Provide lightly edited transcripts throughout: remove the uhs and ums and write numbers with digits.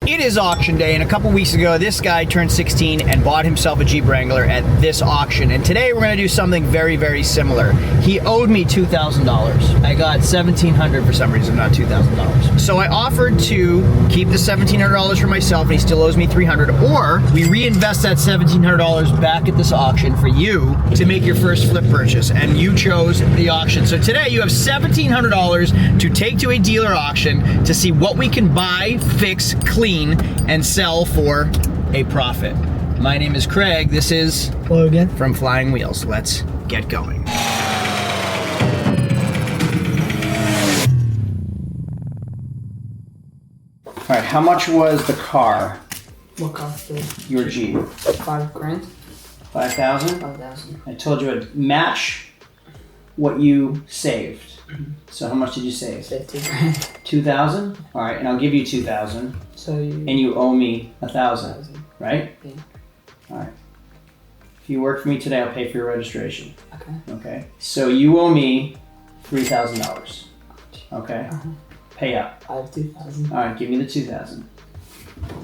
It is auction day, and a couple weeks ago, this guy turned 16 and bought himself a Jeep Wrangler at this auction. And today we're gonna do something very, very similar. He owed me $2,000. I got $1,700 for some reason, not $2,000. So I offered to keep the $1,700 for myself, and he still owes me $300, or we reinvest that $1,700 back at this auction for you to make your first flip purchase, and you chose the auction. So today you have $1,700 to take to a dealer auction to see what we can buy, fix, clean, and sell for a profit. My name is Craig. This is Logan from Flying Wheels. Let's get going. All right, how much was the car? What cost it? Your Jeep? $5 grand. 5,000? 5,000. I told you I'd match what you saved. So how much did you save? Saved $2 grand. 2,000? All right, and I'll give you 2,000. So you. And you owe me 1,000, right? Yeah. All right. If you work for me today, I'll pay for your registration. Okay. Okay. So you owe me $3,000. Okay. Pay up. I have 2,000. All right. Give me the 2,000.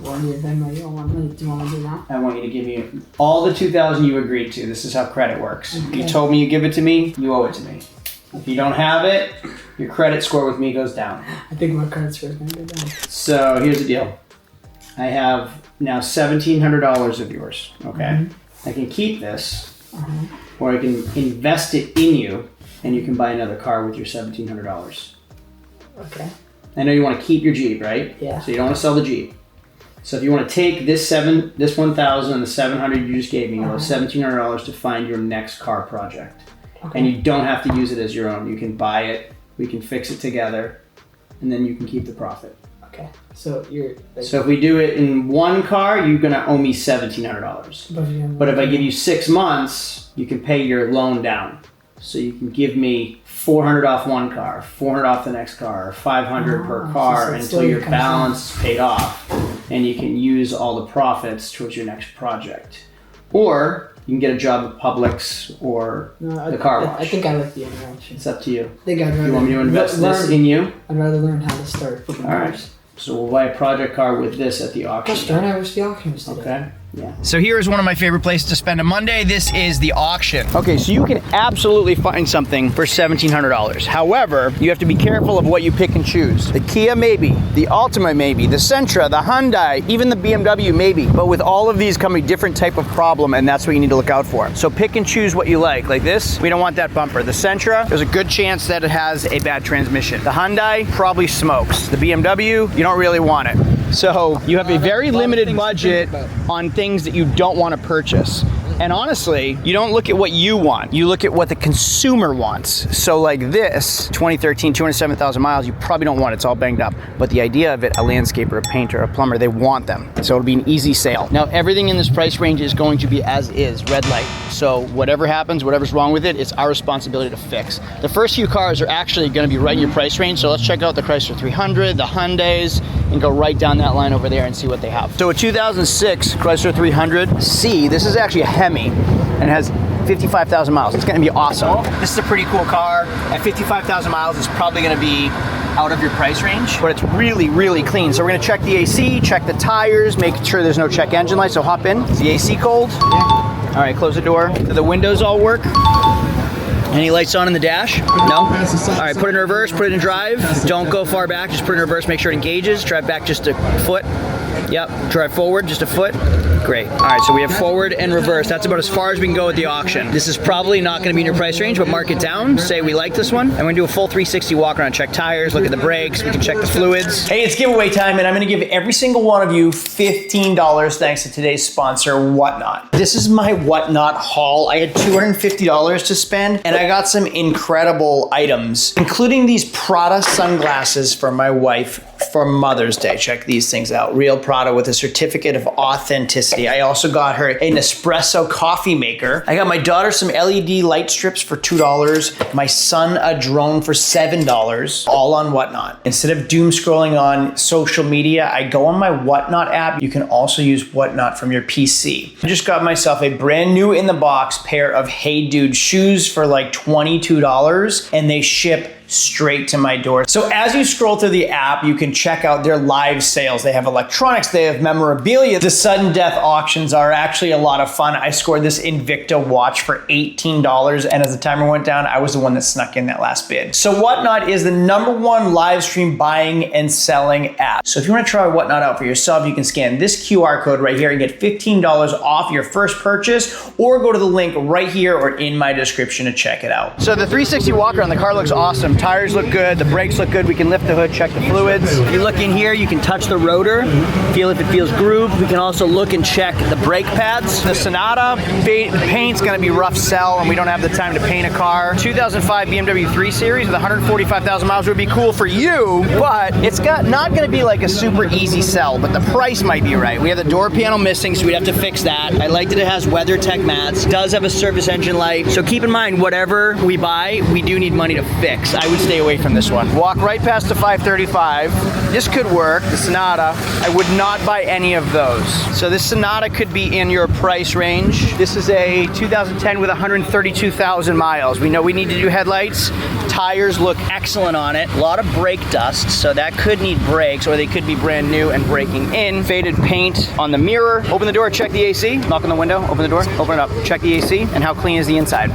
One year Venmo. You don't want me? Do you want to do that? I want you to give me all the 2,000 you agreed to. This is how credit works. Okay. You told me you give it to me. You owe it to me. If you don't have it, your credit score with me goes down. I think my credit score is going to go down. So here's the deal. I have now $1,700 of yours. Okay. I can keep this, or I can invest it in you, and you can buy another car with your $1,700. Okay. I know you want to keep your Jeep, right? Yeah. So you don't want to sell the Jeep. So if you want to take this 1,000 and the 700 you just gave me, you'll have $1,700 to find your next car project. Okay. And you don't have to use it as your own. You can buy it, we can fix it together, and then you can keep the profit. Okay. So you're. Like, So if we do it in one car, you're gonna owe me $1,700. But if I give you 6 months, you can pay your loan down. So you can give me $400 off one car, $400 off the next car, $500 per car so until your balance is paid off, and you can use all the profits towards your next project. Or you can get a job at Publix or the car wash. I think I like the interaction. It's up to you. I think I'd rather. You want me to invest this in you? I'd rather learn how to start flipping All right. cars. So we'll buy a project car with this at the auction. Gosh darn, I wish the auction was today. Okay. Yeah. So here is one of my favorite places to spend a Monday. This is the auction. Okay, so you can absolutely find something for $1,700. However, you have to be careful of what you pick and choose. The Kia maybe, the Altima maybe, the Sentra, the Hyundai, even the BMW maybe. But with all of these come a different type of problem, and that's what you need to look out for. So pick and choose what you like. Like this, we don't want that bumper. The Sentra, there's a good chance that it has a bad transmission. The Hyundai probably smokes. The BMW, you don't really want it. So you have a very limited budget on things that you don't want to purchase. And honestly, you don't look at what you want. You look at what the consumer wants. So like this, 2013, 207,000 miles, you probably don't want it. It's all banged up. But the idea of it, a landscaper, a painter, a plumber, they want them. So it'll be an easy sale. Now, everything in this price range is going to be as is, red light. So whatever happens, whatever's wrong with it, it's our responsibility to fix. The first few cars are actually going to be right in your price range. So let's check out the Chrysler 300, the Hyundais, and go right down that line over there and see what they have. So a 2006 Chrysler 300C, this is actually a Hemi, and has 55,000 miles. It's gonna be awesome. This is a pretty cool car. At 55,000 miles, it's probably gonna be out of your price range, but it's really, really clean. So we're gonna check the AC, check the tires, make sure there's no check engine light, so hop in. Is the AC cold? Yeah. All right, close the door. Do the windows all work? Any lights on in the dash? No? All right, put it in reverse, put it in drive. Don't go far back, just put it in reverse, make sure it engages. Drive back just a foot. Yep, drive forward just a foot. Great. All right, so we have forward and reverse. That's about as far as we can go with the auction. This is probably not gonna be in your price range, but mark it down. Say we like this one. I'm gonna do a full 360 walk around, check tires, look at the brakes, we can check the fluids. Hey, it's giveaway time, and I'm gonna give every single one of you $15 thanks to today's sponsor, Whatnot. This is my Whatnot haul. I had $250 to spend, and I got some incredible items, including these Prada sunglasses for my wife for Mother's Day. Check these things out. Real Prada with a certificate of authenticity. I also got her an espresso coffee maker. I got my daughter some LED light strips for $2. My son a drone for $7, all on Whatnot. Instead of doom scrolling on social media, I go on my Whatnot app. You can also use Whatnot from your PC. I just got myself a brand new in the box pair of Hey Dude shoes for like $22, and they ship straight to my door. So as you scroll through the app, you can check out their live sales. They have electronics, they have memorabilia. The sudden death auctions are actually a lot of fun. I scored this Invicta watch for $18, and as the timer went down, I was the one that snuck in that last bid. So Whatnot is the #1 live stream buying and selling app. So if you want to try Whatnot out for yourself, you can scan this QR code right here and get $15 off your first purchase, or go to the link right here or in my description to check it out. So the 360 walker on the car looks awesome. Tires look good, the brakes look good. We can lift the hood, check the fluids. If you look in here, you can touch the rotor, feel if it feels grooved. We can also look and check the brake pads. The Sonata, the paint's gonna be rough sell, and we don't have the time to paint a car. 2005 BMW 3 Series with 145,000 miles would be cool for you, but it's not gonna be like a super easy sell, but the price might be right. We have the door panel missing, so we'd have to fix that. I like that it has WeatherTech mats. It does have a service engine light. So keep in mind, whatever we buy, we do need money to fix. I would stay away from this one. Walk right past the 535. This could work, the Sonata. I would not buy any of those. So this Sonata could be in your price range. This is a 2010 with 132,000 miles. We know we need to do headlights. Tires look excellent on it. A lot of brake dust, so that could need brakes, or they could be brand new and breaking in. Faded paint on the mirror. Open the door, check the AC. Knock on the window, open the door, open it up. Check the AC, and how clean is the inside?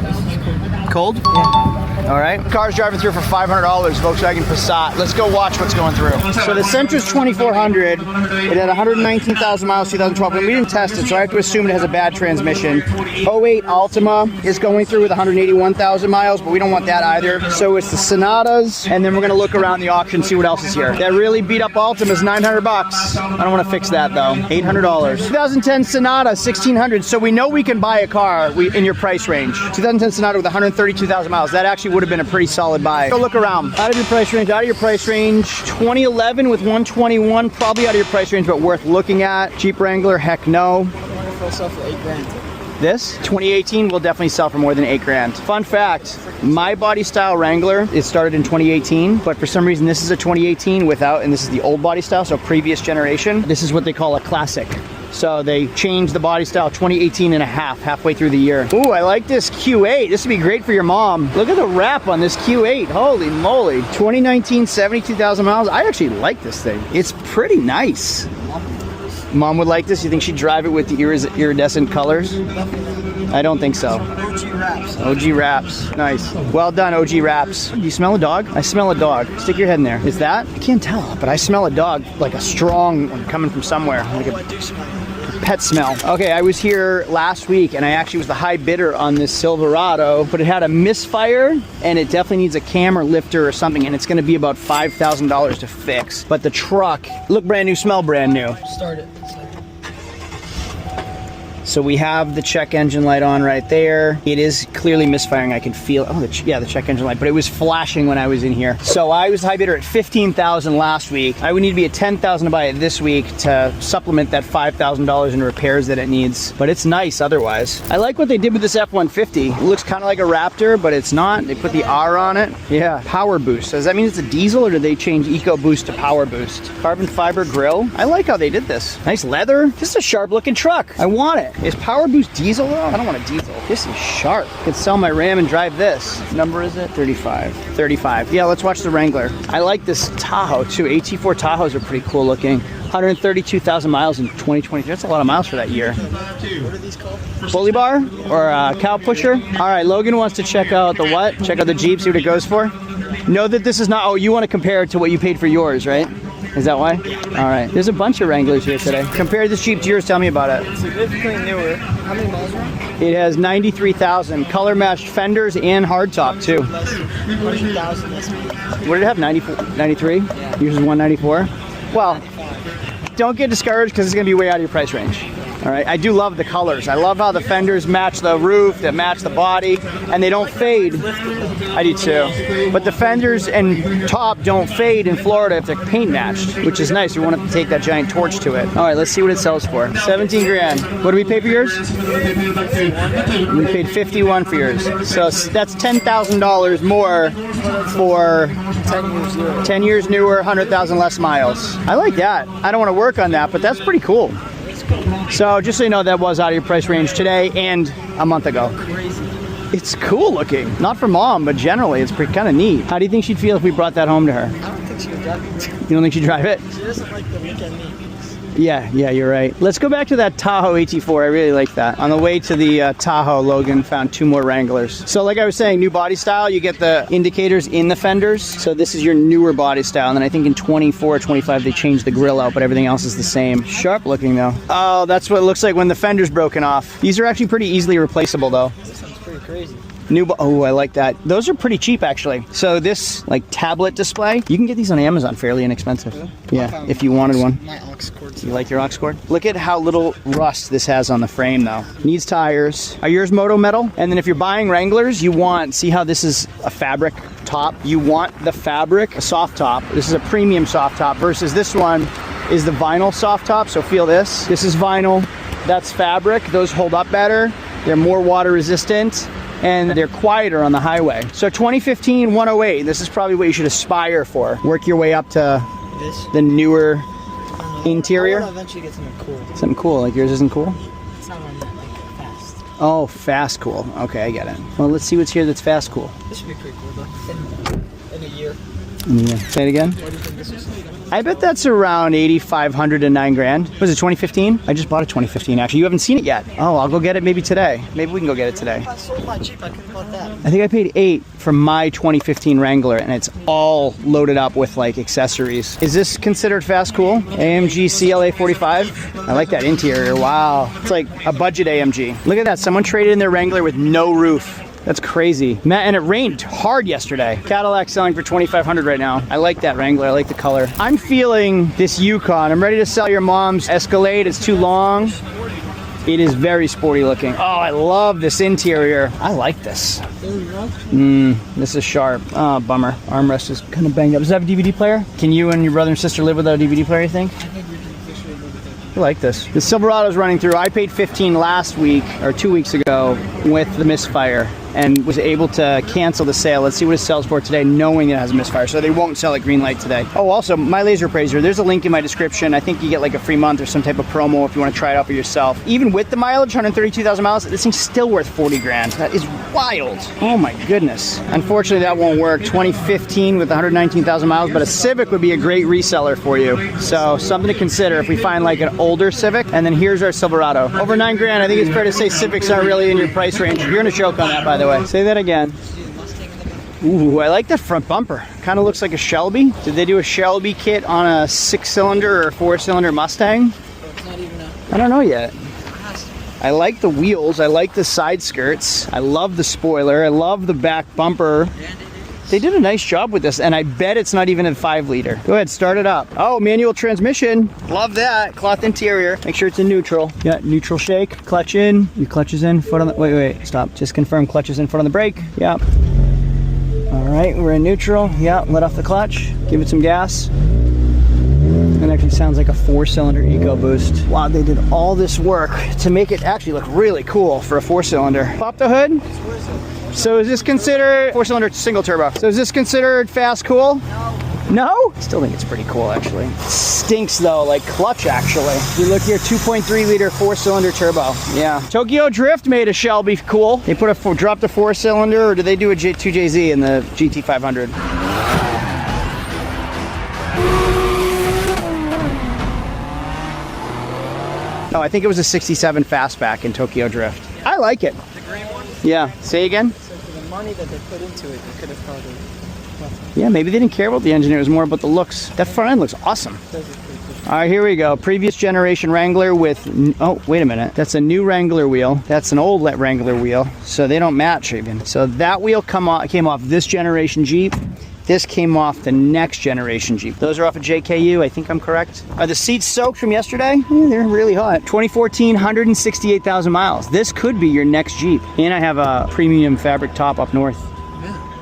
Cold? Yeah. All right, car's driving through for $500, Volkswagen Passat. Let's go watch what's going through. So the Sentra's 2400, it had 119,000 miles, 2012, but we didn't test it, so I have to assume it has a bad transmission. 08 Altima is going through with 181,000 miles, but we don't want that either. So it's the Sonatas, and then we're gonna look around the auction, see what else is here. That really beat up Altima is $900. I don't wanna fix that though, $800. 2010 Sonata, 1600, so we know we can buy a car in your price range. 2010 Sonata with 132,000 miles, that actually would have been a pretty solid buy. Go look around. Out of your price range, out of your price range. 2011 with 121, probably out of your price range, but worth looking at. Jeep Wrangler, heck no. It'll sell for $8,000. This 2018 will definitely sell for more than $8,000. Fun fact, my body style Wrangler, it started in 2018, but for some reason this is a 2018 without, and this is the old body style, so previous generation. This is what they call a classic. So they changed the body style 2018 and a half, halfway through the year. Ooh, I like this Q8. This would be great for your mom. Look at the wrap on this Q8. Holy moly. 2019, 72,000 miles. I actually like this thing. It's pretty nice. Mom would like this? You think she'd drive it with the iridescent colors? I don't think so. OG wraps. OG wraps. Nice. Well done, OG wraps. Do you smell a dog? I smell a dog. Stick your head in there. Is that? I can't tell, but I smell a dog, like a strong one coming from somewhere. Like a pet smell. Okay, I was here last week and I actually was the high bidder on this Silverado, but it had a misfire and it definitely needs a cam or lifter or something, and it's gonna be about $5,000 to fix. But the truck, look brand new, smell brand new. Start it. So we have the check engine light on right there. It is clearly misfiring. I can feel, the check engine light, but it was flashing when I was in here. So I was high bidder at $15,000 last week. I would need to be at $10,000 to buy it this week to supplement that $5,000 in repairs that it needs. But it's nice otherwise. I like what they did with this F-150. It looks kind of like a Raptor, but it's not. They put the R on it. Yeah, Power Boost. Does that mean it's a diesel, or did they change Eco Boost to Power Boost? Carbon fiber grille. I like how they did this. Nice leather. This is a sharp looking truck. I want it. Is Power Boost diesel though? I don't want a diesel. This is sharp. I could sell my Ram and drive this. What number is it? 35. 35. Yeah, let's watch the Wrangler. I like this Tahoe too. AT4 Tahoes are pretty cool looking. 132,000 miles in 2023. That's a lot of miles for that year. What are these called? Bully bar or cow pusher? All right, Logan wants to check out the what? Check out the Jeep, see what it goes for. Know that this is not, oh, you want to compare it to what you paid for yours, right? Is that why? All right. There's a bunch of Wranglers here today. Compare this Jeep to yours. Tell me about it. It's significantly newer. How many miles are it? It has 93,000. Color matched fenders and hardtop too. 100,000 this week. What did it have? 94, 93? Yeah. Yours is 194? Well, don't get discouraged because it's going to be way out of your price range. All right, I do love the colors. I love how the fenders match the roof, that match the body, and they don't fade. I do too. But the fenders and top don't fade in Florida if they're paint matched, which is nice. We want to take that giant torch to it. All right, let's see what it sells for. 17 grand. What do we pay for yours? We paid 51 for yours. So that's $10,000 more for 10 years newer, 100,000 less miles. I like that. I don't want to work on that, but that's pretty cool. So just so you know, that was out of your price range today and a month ago. Crazy. It's cool looking. Not for mom, but generally it's pretty kind of neat. How do you think she'd feel if we brought that home to her? I don't think she would drive it. You don't think she'd drive it? She doesn't like the weekend meetings. Yeah, you're right. Let's go back to that Tahoe AT4. I really like that. On the way to the Tahoe, Logan found 2 more Wranglers. So like I was saying, new body style, you get the indicators in the fenders. So this is your newer body style. And then I think in 24 or 25, they changed the grill out, but everything else is the same. Sharp looking though. Oh, that's what it looks like when the fender's broken off. These are actually pretty easily replaceable though. This sounds pretty crazy. Oh, I like that. Those are pretty cheap actually. So this like tablet display, you can get these on Amazon fairly inexpensive. Really? Yeah, if you wanted one. My aux cord. You like your aux cord? Look at how little rust this has on the frame though. Needs tires. Are yours moto metal? And then if you're buying Wranglers, you want, see how this is a fabric top? You want the fabric, a soft top. This is a premium soft top versus this one is the vinyl soft top. So feel this. This is vinyl, that's fabric. Those hold up better. They're more water resistant. And they're quieter on the highway. So 2015 108, this is probably what you should aspire for. Work your way up to the newer interior. I want to eventually get something cool. Something cool, like yours isn't cool? It's not on that, like, fast. Oh, fast cool. Okay, I get it. Well, let's see what's here that's fast cool. This should be pretty cool though. In a year. Yeah. Say it again. What do you think this is? I bet that's around 8,500 to 9 grand. Was it 2015? I just bought a 2015 actually. You haven't seen it yet. Oh, I'll go get it maybe today. Maybe we can go get it today. If I sold my Jeep, I could have bought that. I think I paid 8 for my 2015 Wrangler and it's all loaded up with like accessories. Is this considered fast cool? AMG CLA 45? I like that interior. Wow. It's like a budget AMG. Look at that. Someone traded in their Wrangler with no roof. That's crazy. And it rained hard yesterday. Cadillac selling for $2,500 right now. I like that Wrangler. I like the color. I'm feeling this Yukon. I'm ready to sell your mom's Escalade. It's too long. It is very sporty looking. Oh, I love this interior. I like this. This is sharp. Oh, bummer. Armrest is kind of banged up. Does it have a DVD player? Can you and your brother and sister live without a DVD player, you think? I think we can officially live with it. I like this. The Silverado's running through. I paid $15 last week or 2 weeks ago with the misfire and was able to cancel the sale. Let's see what it sells for today, knowing it has a misfire. So they won't sell at green light today. Oh, also, my laser appraiser, there's a link in my description. I think you get like a free month or some type of promo if you want to try it out for yourself. Even with the mileage, 132,000 miles, this thing's still worth 40 grand. That is wild. Oh my goodness. Unfortunately, that won't work. 2015 with 119,000 miles, but a Civic would be a great reseller for you. So something to consider if we find like an older Civic. And then here's our Silverado. Over 9 grand, I think it's fair to say Civics aren't really in your price range. You're gonna choke on that, by the way. Say that again. Ooh, I like that front bumper. Kind of looks like a Shelby. Did they do a Shelby kit on a 6-cylinder or 4-cylinder Mustang? It's not even a... I don't know yet. I like the wheels. I like the side skirts. I love the spoiler. I love the back bumper. They did a nice job with this, and I bet it's not even a 5-liter. Go ahead, start it up. Oh, manual transmission. Love that. Cloth interior. Make sure it's in neutral. Yeah, neutral shake. Clutch in. Your clutch is in. Foot on the... Wait. Stop. Just confirm clutch is in. Foot on the brake. Yeah. All right, we're in neutral. Yeah, let off the clutch. Give it some gas. It actually sounds like a 4-cylinder EcoBoost. Wow, they did all this work to make it actually look really cool for a 4-cylinder. Pop the hood. So is this considered 4-cylinder single turbo? So is this considered fast cool? No. No? Still think it's pretty cool actually. Stinks though, like clutch actually. You look here, 2.3 liter 4-cylinder turbo. Yeah. Tokyo Drift made a Shelby cool. They put dropped a 4-cylinder, or did they do a 2JZ in the GT500? Oh, I think it was a 67 fastback in Tokyo Drift. I like it. The gray one? Yeah. Say again? So for the money that they put into it, they could have probably... Yeah, maybe they didn't care about the engine. It was more about the looks. That front end looks awesome. All right, here we go. Previous generation Wrangler with... Oh, wait a minute. That's a new Wrangler wheel. That's an old Wrangler wheel. So they don't match even. So that wheel came off this generation Jeep. This came off the next generation Jeep. Those are off of JKU, I think I'm correct. Are the seats soaked from yesterday? Yeah, they're really hot. 2014, 168,000 miles. This could be your next Jeep. And I have a premium fabric top up north.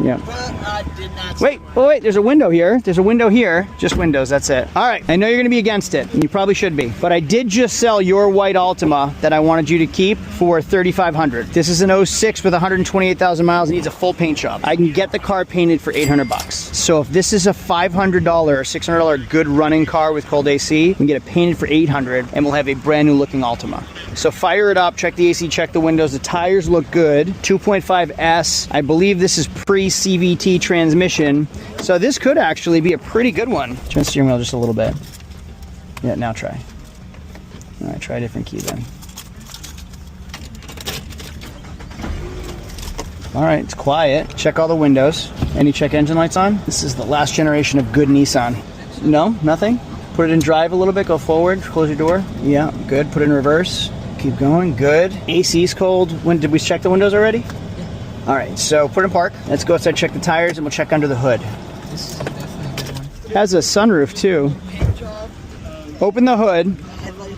Yeah. But I did not... Wait, there's a window here. There's a window here. Just windows, that's it. All right, I know you're gonna be against it, and you probably should be, but I did just sell your white Altima that I wanted you to keep for $3,500. This is an 06 with 128,000 miles. It needs a full paint job. I can get the car painted for $800. So if this is a $500 or $600 good running car with cold AC, we can get it painted for $800, and we'll have a brand new looking Altima. So fire it up, check the AC, check the windows. The tires look good. 2.5S. I believe this is pre-CVT transmission. So this could actually be a pretty good one. Turn the steering wheel just a little bit. Yeah, now try. All right, try a different key then. All right, it's quiet. Check all the windows. Any check engine lights on? This is the last generation of good Nissan. No, nothing? Put it in drive a little bit, go forward, close your door. Yeah, good. Put it in reverse. Keep going, good. AC's cold. When did we check the windows already? Yeah. All right, so put it in park. Let's go outside, check the tires, and we'll check under the hood. This is definitely a good one. Has a sunroof too. Paint job. Open the hood. Headlight.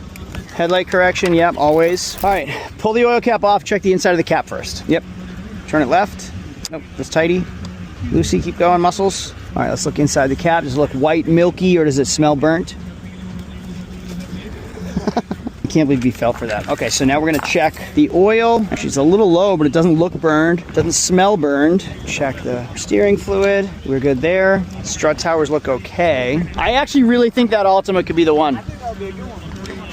Headlight correction, yep, always. All right, pull the oil cap off, check the inside of the cap first. Yep. Turn it left. Nope, that's tighty. Lucy, keep going, muscles. All right, let's look inside the cap. Does it look white, milky, or does it smell burnt? I can't believe you fell for that. Okay, so now we're gonna check the oil. Actually, it's a little low, but it doesn't look burned. It doesn't smell burned. Check the steering fluid. We're good there. Strut towers look okay. I actually really think that Altima could be the one.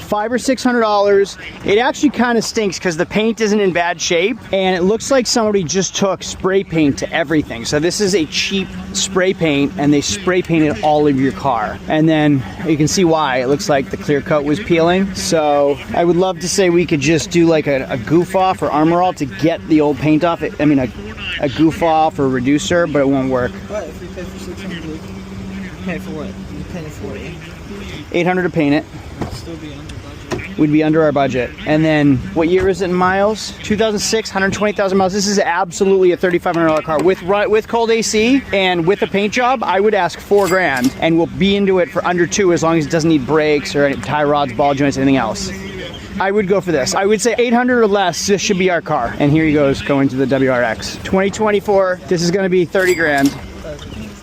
$500 or $600. It actually kind of stinks because the paint isn't in bad shape, and it looks like somebody just took spray paint to everything. So this is a cheap spray paint, and they spray painted all of your car. And then you can see why. It looks like the clear coat was peeling. So I would love to say we could just do like a goof off or armor all to get the old paint off. I mean, a goof off or reducer, but it won't work. What if we pay for 600? You pay for what? You pay for it. $800 to paint it. Still be under budget. We'd be under our budget. And then what year is it in miles? 2006, 120,000 miles. This is absolutely a $3,500 car with cold AC and with a paint job. I would ask $4 grand, and we'll be into it for under 2 as long as it doesn't need brakes or any tie rods, ball joints, anything else. I would go for this. I would say 800 or less. This should be our car. And here he goes, going to the WRX. 2024. This is going to be 30 grand.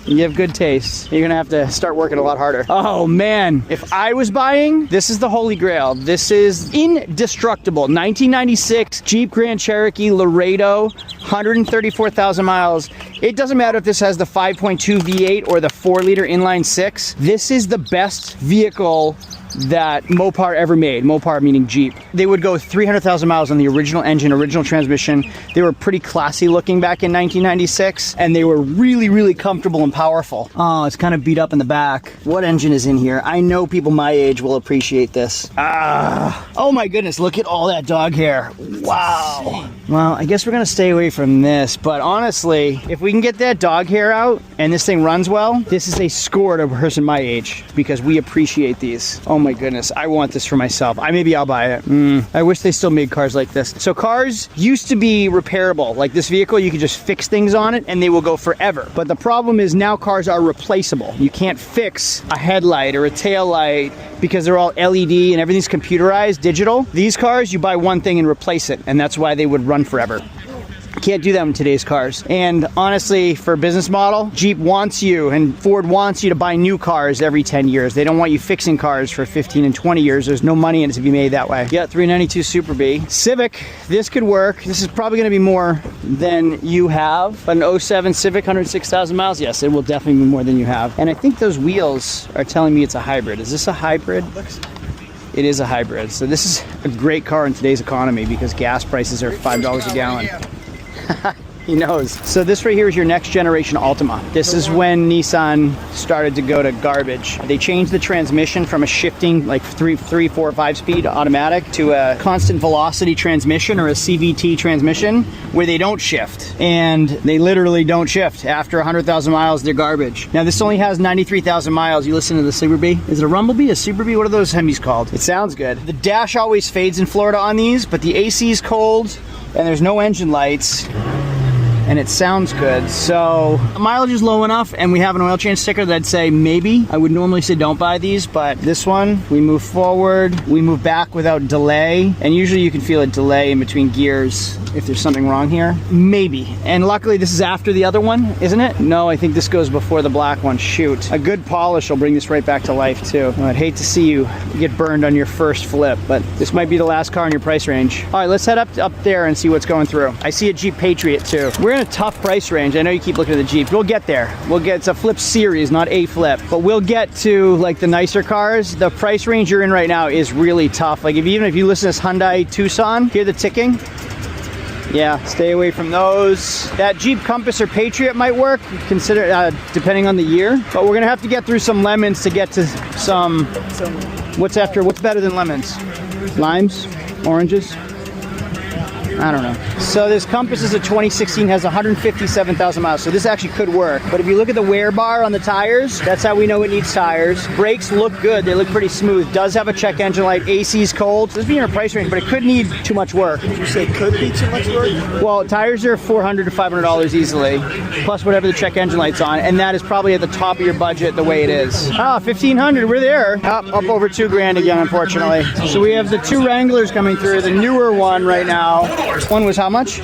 You have good taste. You're gonna have to start working a lot harder. Oh man, if I was buying, this is the holy grail. This is indestructible. 1996 Jeep Grand Cherokee Laredo, 134,000 miles. It doesn't matter if this has the 5.2 V8 or the 4-liter inline 6. This is the best vehicle that Mopar ever made. Mopar meaning Jeep. They would go 300,000 miles on the original engine, original transmission. They were pretty classy looking back in 1996, and they were really, really comfortable and powerful. Oh, it's kind of beat up in the back. What engine is in here? I know people my age will appreciate this. Oh my goodness, look at all that dog hair. Wow. Well, I guess we're gonna stay away from this, but honestly, if we can get that dog hair out and this thing runs well, this is a score to a person my age because we appreciate these. Oh my goodness, I want this for myself. Maybe I'll buy it. I wish they still made cars like this. So cars used to be repairable. Like this vehicle, you could just fix things on it and they will go forever. But the problem is now cars are replaceable. You can't fix a headlight or a tail light because they're all LED and everything's computerized, digital. These cars, you buy one thing and replace it, and that's why they would run forever. Can't do that in today's cars. And honestly, for a business model, Jeep wants you and Ford wants you to buy new cars every 10 years. They don't want you fixing cars for 15 and 20 years. There's no money in it to be made that way. Yeah, 392 Super B. Civic, this could work. This is probably gonna be more than you have. An 07 Civic, 106,000 miles. Yes, it will definitely be more than you have. And I think those wheels are telling me it's a hybrid. Is this a hybrid? It is a hybrid. So this is a great car in today's economy because gas prices are $5 a gallon. He knows. So this right here is your next generation Altima. This is when Nissan started to go to garbage. They changed the transmission from a shifting like 3, 4, 5 speed automatic to a constant velocity transmission or a CVT transmission where they don't shift. And they literally don't shift. After 100,000 miles, they're garbage. Now this only has 93,000 miles. You listen to the Super B. Is it a Rumblebee? A Super B? What are those Hemis called? It sounds good. The dash always fades in Florida on these, but the AC is cold and there's no engine lights. And it sounds good. So mileage is low enough and we have an oil change sticker that I'd say maybe. I would normally say don't buy these, but this one, we move forward, we move back without delay. And usually you can feel a delay in between gears if there's something wrong here. Maybe. And luckily this is after the other one, isn't it? No, I think this goes before the black one. Shoot. A good polish will bring this right back to life too. I'd hate to see you get burned on your first flip, but this might be the last car in your price range. All right, let's head up there and see what's going through. I see a Jeep Patriot too. We're in a tough price range. I know you keep looking at the Jeeps. We'll get there. It's a flip series, not a flip. But we'll get to like the nicer cars. The price range you're in right now is really tough. Like even if you listen to this Hyundai Tucson, hear the ticking? Yeah, stay away from those. That Jeep Compass or Patriot might work, consider depending on the year. But we're gonna have to get through some lemons to get to some, what's better than lemons? Limes? Oranges? I don't know. So this Compass is a 2016, has 157,000 miles. So this actually could work. But if you look at the wear bar on the tires, that's how we know it needs tires. Brakes look good. They look pretty smooth. Does have a check engine light. AC's cold. So this being in a price range, but it could need too much work. Did you say could be too much work? Well, tires are $400 to $500 easily, plus whatever the check engine light's on. And that is probably at the top of your budget the way it is. Ah, $1,500. We're there. Up over $2,000 again, unfortunately. So we have the 2 Wranglers coming through. The newer one right now. One was how much?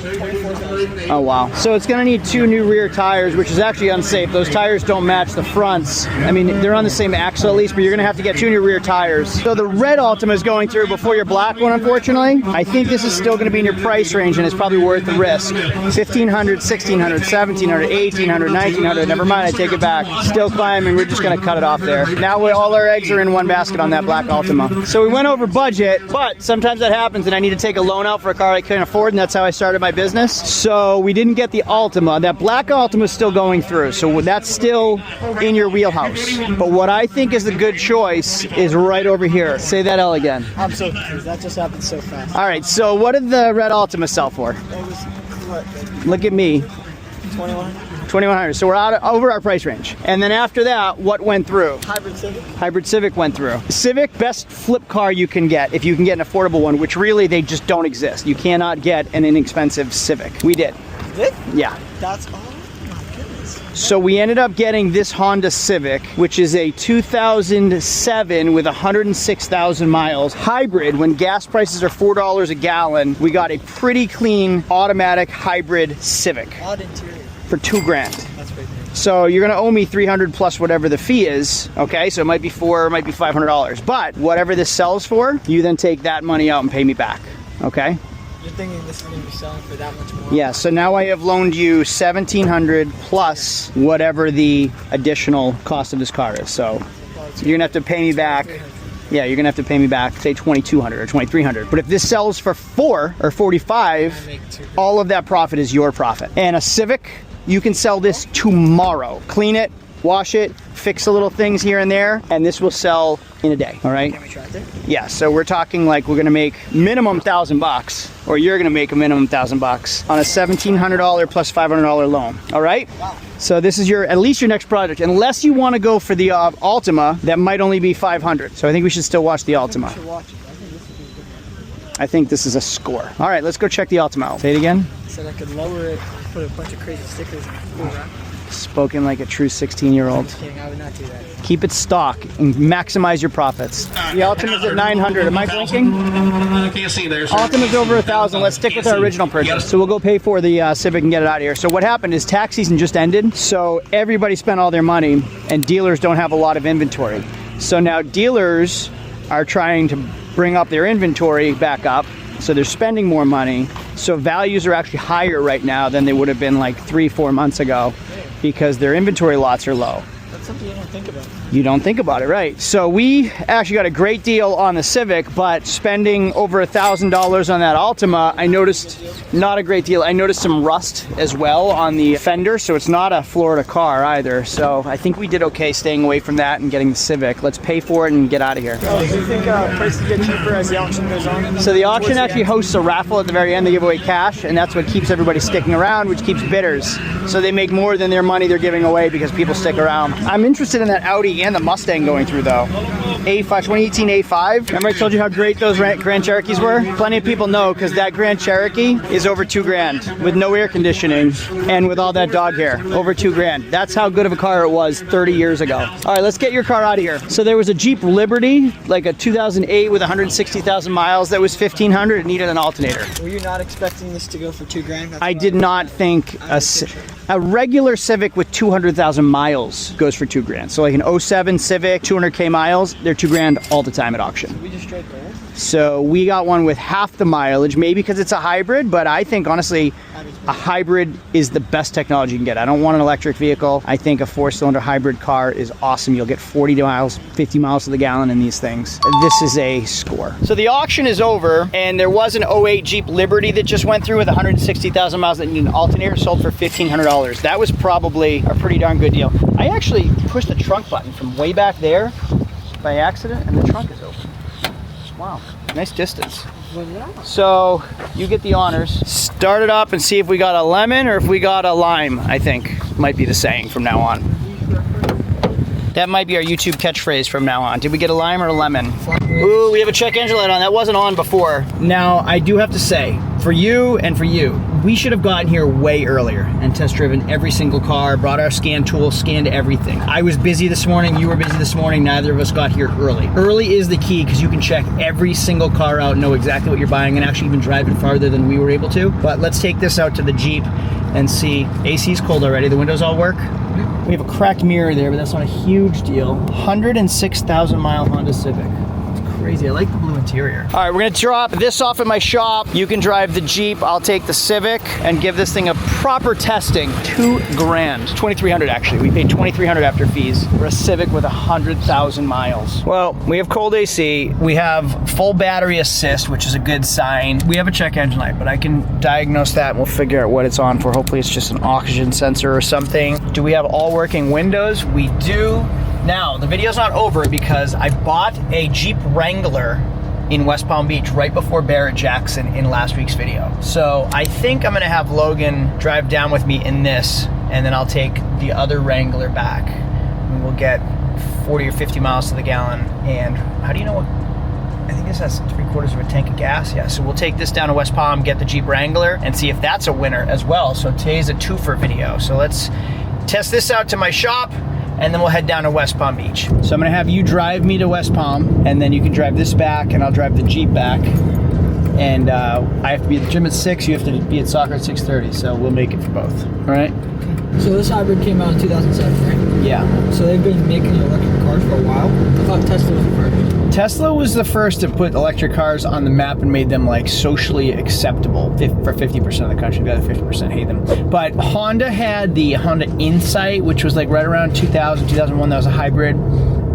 Oh wow. So it's gonna need 2 new rear tires, which is actually unsafe. Those tires don't match the fronts. I mean, they're on the same axle at least, but you're gonna have to get 2 new rear tires. So the red Altima is going through before your black one, unfortunately. I think this is still gonna be in your price range and it's probably worth the risk. $1,500, $1,600, $1,700, $1,800, $1,900. Never mind, I take it back. Still climbing, we're just gonna cut it off there. Now all our eggs are in one basket on that black Altima. So we went over budget, but sometimes that happens and I need to take a loan out for a car I couldn't afford, and that's how I started my business. So we didn't get the Altima. That black Altima is still going through, so that's still in your wheelhouse. But what I think is the good choice is right over here. Say that L again. I'm so confused. That just happened so fast. All right, so what did the red Altima sell for? It was what? Look at me. 2100. 2100. So we're over our price range. And then after that, what went through? Hybrid Civic. Hybrid Civic went through. Civic, best flip car you can get if you can get an affordable one, which really they just don't exist. You cannot get an inexpensive Civic. We did. Did? Yeah. That's oh my goodness. So we ended up getting this Honda Civic, which is a 2007 with 106,000 miles. Hybrid, when gas prices are $4 a gallon, we got a pretty clean automatic hybrid Civic. Odd interior. For $2,000. That's pretty good. So you're gonna owe me $300 plus whatever the fee is, okay? So it might be $400, it might be $500. But whatever this sells for, you then take that money out and pay me back, okay? You're thinking this is gonna be selling for that much more? Yeah, so now I have loaned you $1,700 plus whatever the additional cost of this car is. So you're gonna have to pay me back. Yeah, you're gonna have to pay me back, say $2,200 or $2,300. But if this sells for $4 or $45, all of that profit is your profit. And a Civic, you can sell this tomorrow. Clean it, wash it, fix the little things here and there, and this will sell in a day, all right? Can we try it? Yeah, so we're talking like we're gonna make minimum $1,000, or you're gonna make a minimum $1,000 on a $1,700 plus $500 loan, all right? Wow. So this is at least your next project, unless you wanna go for the Altima, that might only be $500. So I think we should still watch the Altima. I think this is a score. All right, let's go check the Altima out. Say it again. I said I could lower it, put a bunch of crazy stickers and Spoken like a true 16-year-old. Just kidding, I would not do that. Keep it stock and maximize your profits. The Altima's at 900. Am I blinking? Can't see there. Altima's over 1,000. Let's stick with our original purchase. So we'll go pay for the Civic and get it out of here. So what happened is tax season just ended. So everybody spent all their money and dealers don't have a lot of inventory. So now dealers are trying to bring up their inventory back up. So they're spending more money. So values are actually higher right now than they would have been like 3-4 months ago because their inventory lots are low. That's something you don't think about. You don't think about it, right? So we actually got a great deal on the Civic, but spending over $1,000 on that Altima, I noticed not a great deal. I noticed some rust as well on the fender, so it's not a Florida car either. So I think we did okay staying away from that and getting the Civic. Let's pay for it and get out of here. Oh, do you think prices get cheaper as the auction goes on? So the auction actually hosts a raffle at the very end. They give away cash, and that's what keeps everybody sticking around, which keeps bidders. So they make more than their money they're giving away because people stick around. I'm interested in that Audi and the Mustang going through though. A5, 2018 A5. Remember I told you how great those Grand Cherokees were? Plenty of people know because that Grand Cherokee is over $2,000 with no air conditioning and with all that dog hair. Over $2,000. That's how good of a car it was 30 years ago. All right, let's get your car out of here. So there was a Jeep Liberty, like a 2008 with 160,000 miles that was $1,500. It needed an alternator. Were you not expecting this to go for $2,000? I did not think a regular Civic with 200,000 miles goes for $2,000. So like an 07 Civic, 200K miles, they're $2,000 all the time at auction. We just straight gold? So we got one with half the mileage, maybe because it's a hybrid, but I think honestly, a hybrid is the best technology you can get. I don't want an electric vehicle. I think a 4-cylinder hybrid car is awesome. You'll get 40 miles, 50 miles to the gallon in these things. This is a score. So the auction is over, and there was an 08 Jeep Liberty that just went through with 160,000 miles that needed an alternator, sold for $1,500. That was probably a pretty darn good deal. I actually pushed the trunk button from way back there by accident, and the trunk is open. Wow, nice distance. So you get the honors. Start it up and see if we got a lemon or if we got a lime, I think might be the saying from now on. That might be our YouTube catchphrase from now on. Did we get a lime or a lemon? Ooh, we have a check engine light on. That wasn't on before. Now, I do have to say, for you and for you, we should have gotten here way earlier and test driven every single car, brought our scan tool, scanned everything. I was busy this morning, you were busy this morning, neither of us got here early. Early is the key because you can check every single car out, know exactly what you're buying, and actually even drive it farther than we were able to. But let's take this out to the Jeep and see. AC's cold already, the windows all work. We have a cracked mirror there, but that's not a huge deal. 106,000 mile Honda Civic. Crazy. I like the blue interior. All right, we're gonna drop this off at my shop. You can drive the Jeep. I'll take the Civic and give this thing a proper testing. $2,000, 2,300 actually. We paid 2,300 after fees for a Civic with 100,000 miles. Well, we have cold AC. We have full battery assist, which is a good sign. We have a check engine light, but I can diagnose that and we'll figure out what it's on for. Hopefully it's just an oxygen sensor or something. Do we have all working windows? We do. Now, the video's not over because I bought a Jeep Wrangler in West Palm Beach right before Barrett-Jackson in last week's video. So I think I'm gonna have Logan drive down with me in this, and then I'll take the other Wrangler back. And we'll get 40 or 50 miles to the gallon. And how do you know what? I think this has 3/4 of a tank of gas. Yeah, so we'll take this down to West Palm, get the Jeep Wrangler, and see if that's a winner as well. So today's a twofer video. So let's test this out to my shop, and then we'll head down to West Palm Beach. So I'm gonna have you drive me to West Palm, and then you can drive this back, and I'll drive the Jeep back. And I have to be at the gym at 6, you have to be at soccer at 6:30, so we'll make it for both, all right? Okay. So this hybrid came out in 2007, right? Yeah. So they've been making electric cars for a while? I thought Tesla was the first. Tesla was the first to put electric cars on the map and made them like socially acceptable for 50% of the country. The other 50% hate them. But Honda had the Honda Insight, which was like right around 2000, 2001. That was a hybrid.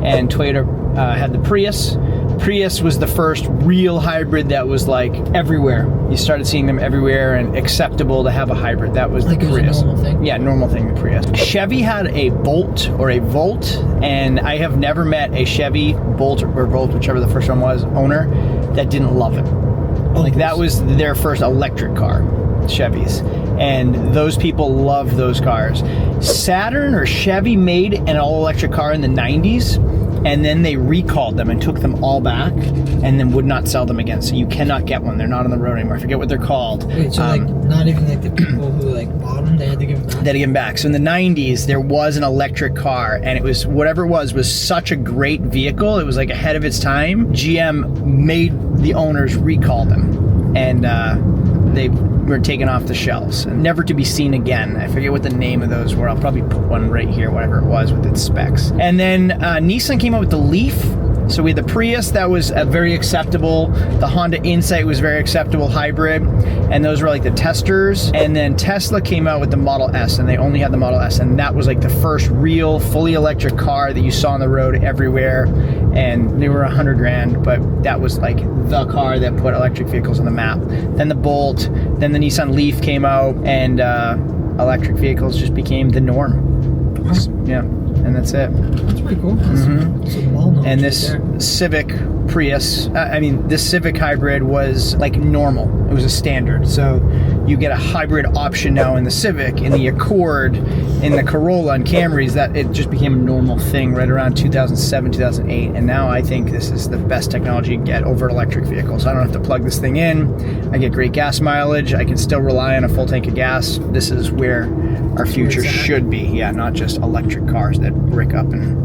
And Toyota had the Prius. Prius was the first real hybrid that was like everywhere. You started seeing them everywhere and acceptable to have a hybrid. That was like the Prius. It was a normal thing? Yeah, normal thing, the Prius. Chevy had a Bolt or a Volt, and I have never met a Chevy Bolt or Volt, whichever the first one was, owner, that didn't love it. Like that was their first electric car, Chevys. And those people loved those cars. Saturn or Chevy made an all-electric car in the 90s, and then they recalled them and took them all back and then would not sell them again. So you cannot get one. They're not on the road anymore. I forget what they're called. Wait, so like not even like the people who like bought them, they had to give them back? They had to give them back. So in the 90s, there was an electric car, and it was, whatever it was such a great vehicle. It was like ahead of its time. GM made the owners recall them, and they were taken off the shelves, never to be seen again. I forget what the name of those were. I'll probably put one right here, whatever it was with its specs. And then Nissan came out with the Leaf. So we had the Prius, that was very acceptable. The Honda Insight was very acceptable hybrid, and those were like the testers. And then Tesla came out with the Model S, and they only had the Model S, and that was like the first real fully electric car that you saw on the road everywhere. And they were $100,000, but that was like the car that put electric vehicles on the map. Then the Bolt, then the Nissan Leaf came out, and electric vehicles just became the norm. Yeah, and that's it. That's pretty cool. That's well-known. And this Civic Prius, this Civic hybrid was like normal. It was a standard. So you get a hybrid option now in the Civic, in the Accord, in the Corolla and Camrys. That it just became a normal thing right around 2007, 2008. And now I think this is the best technology you can get over electric vehicles. I don't have to plug this thing in. I get great gas mileage. I can still rely on a full tank of gas. This is where our future should be. Yeah, not just electric cars that brick up and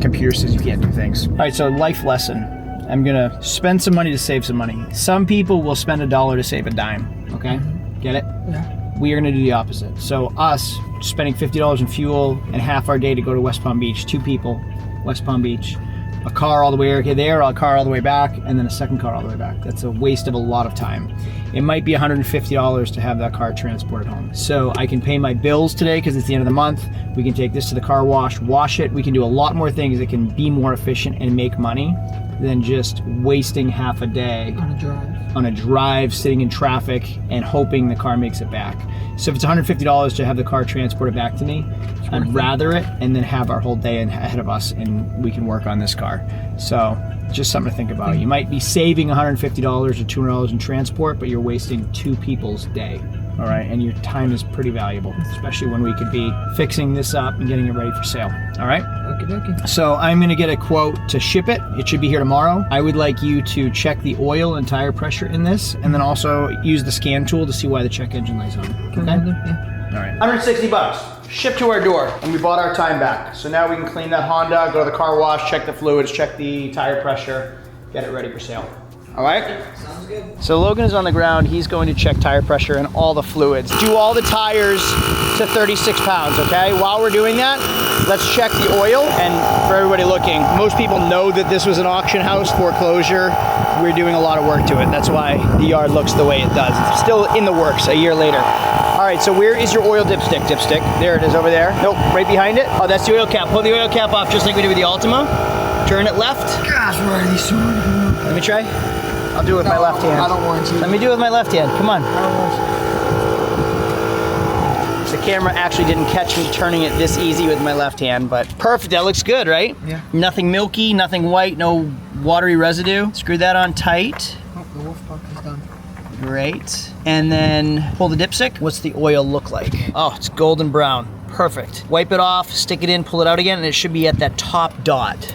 computer says you can't do things. All right, so life lesson. I'm gonna spend some money to save some money. Some people will spend $1 to save a dime, okay? Get it? Yeah. We are gonna do the opposite. So us spending $50 in fuel and half our day to go to West Palm Beach, 2 people, West Palm Beach, a car all the way there, a car all the way back, and then a second car all the way back. That's a waste of a lot of time. It might be $150 to have that car transported home. So I can pay my bills today because it's the end of the month. We can take this to the car wash it. We can do a lot more things that can be more efficient and make money than just wasting half a day on a drive, sitting in traffic and hoping the car makes it back. So if it's $150 to have the car transported back to me, I'd rather it and then have our whole day ahead of us and we can work on this car. So just something to think about. You might be saving $150 or $200 in transport, but you're wasting 2 people's day. All right, and your time is pretty valuable, especially when we could be fixing this up and getting it ready for sale. All right? Okay. So I'm gonna get a quote to ship it. It should be here tomorrow. I would like you to check the oil and tire pressure in this, and then also use the scan tool to see why the check engine light's on. Okay? Yeah. All right. 160 bucks. Shipped to our door, and we bought our time back. So now we can clean that Honda, go to the car wash, check the fluids, check the tire pressure, get it ready for sale. All right? Sounds good. So Logan is on the ground. He's going to check tire pressure and all the fluids. Do all the tires to 36 pounds, okay? While we're doing that, let's check the oil. And for everybody looking, most people know that this was an auction house foreclosure. We're doing a lot of work to it. That's why the yard looks the way it does. It's still in the works a year later. All right, so where is your oil dipstick? There it is over there. Nope, right behind it. Oh, that's the oil cap. Pull the oil cap off just like we did with the Altima. Turn it left. Gosh, where are these so hard? Let me try. I'll do it with my left hand. I don't want to. Let me do it with my left hand. Come on. I don't want to. The camera actually didn't catch me turning it this easy with my left hand, but perfect. That looks good, right? Yeah. Nothing milky, nothing white, no watery residue. Screw that on tight. Oh, the wolf box is done. Great. And then pull the dipstick. What's the oil look like? Oh, it's golden brown. Perfect. Wipe it off, stick it in, pull it out again, and it should be at that top dot.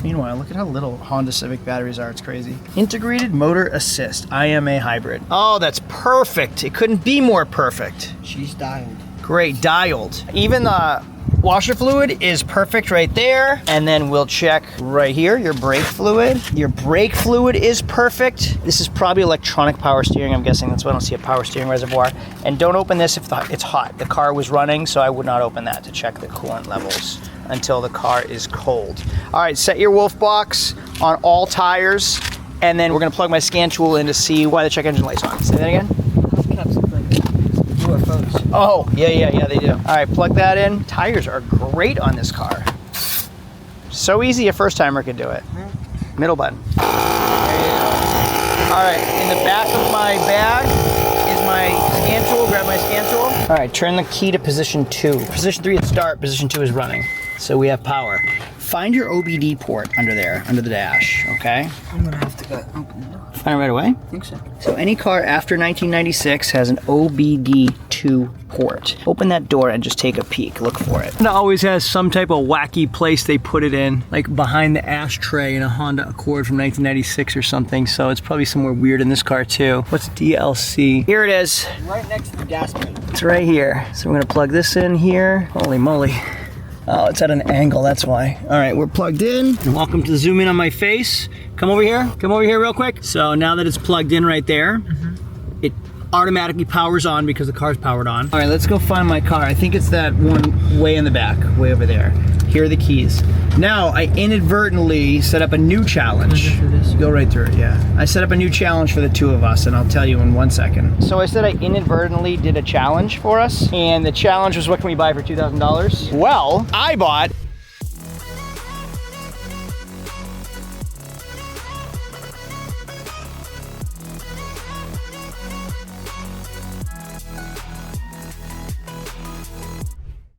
Meanwhile, look at how little Honda Civic batteries are. It's crazy. Integrated motor assist, IMA hybrid. Oh, that's perfect. It couldn't be more perfect. She's dialed. Great, dialed. Even the washer fluid is perfect right there. And then we'll check right here, your brake fluid. Your brake fluid is perfect. This is probably electronic power steering, I'm guessing. That's why I don't see a power steering reservoir. And don't open this if it's hot. The car was running, so I would not open that to check the coolant levels until the car is cold. All right, set your wolf box on all tires, and then we're gonna plug my scan tool in to see why the check engine light's on. Say that again. Hubcaps look like UFOs. Oh, yeah, they do. All right, plug that in. Tires are great on this car. So easy a first timer could do it. Middle button. There you go. All right, in the back of my bag is my scan tool. Grab my scan tool. All right, turn the key to position 2. Position 3 is start, position 2 is running. So we have power. Find your OBD port under there, under the dash, okay? I'm gonna have to go open it up. Find it right away? I think so. So any car after 1996 has an OBD2 port. Open that door and just take a peek. Look for it. It always has some type of wacky place they put it in, like behind the ashtray in a Honda Accord from 1996 or something. So it's probably somewhere weird in this car too. What's DLC? Here it is. Right next to the gas pedal. It's right here. So we're gonna plug this in here. Holy moly. Oh, it's at an angle, that's why. All right, we're plugged in. And welcome to the zoom in on my face. Come over here real quick. So now that it's plugged in right there, it automatically powers on because the car's powered on. All right, let's go find my car. I think it's that one way in the back, way over there. Here are the keys. Now, I inadvertently set up a new challenge. Go right through it, yeah. I set up a new challenge for the 2 of us, and I'll tell you in 1 second. So I said I inadvertently did a challenge for us, and the challenge was, what can we buy for $2,000? Well, I bought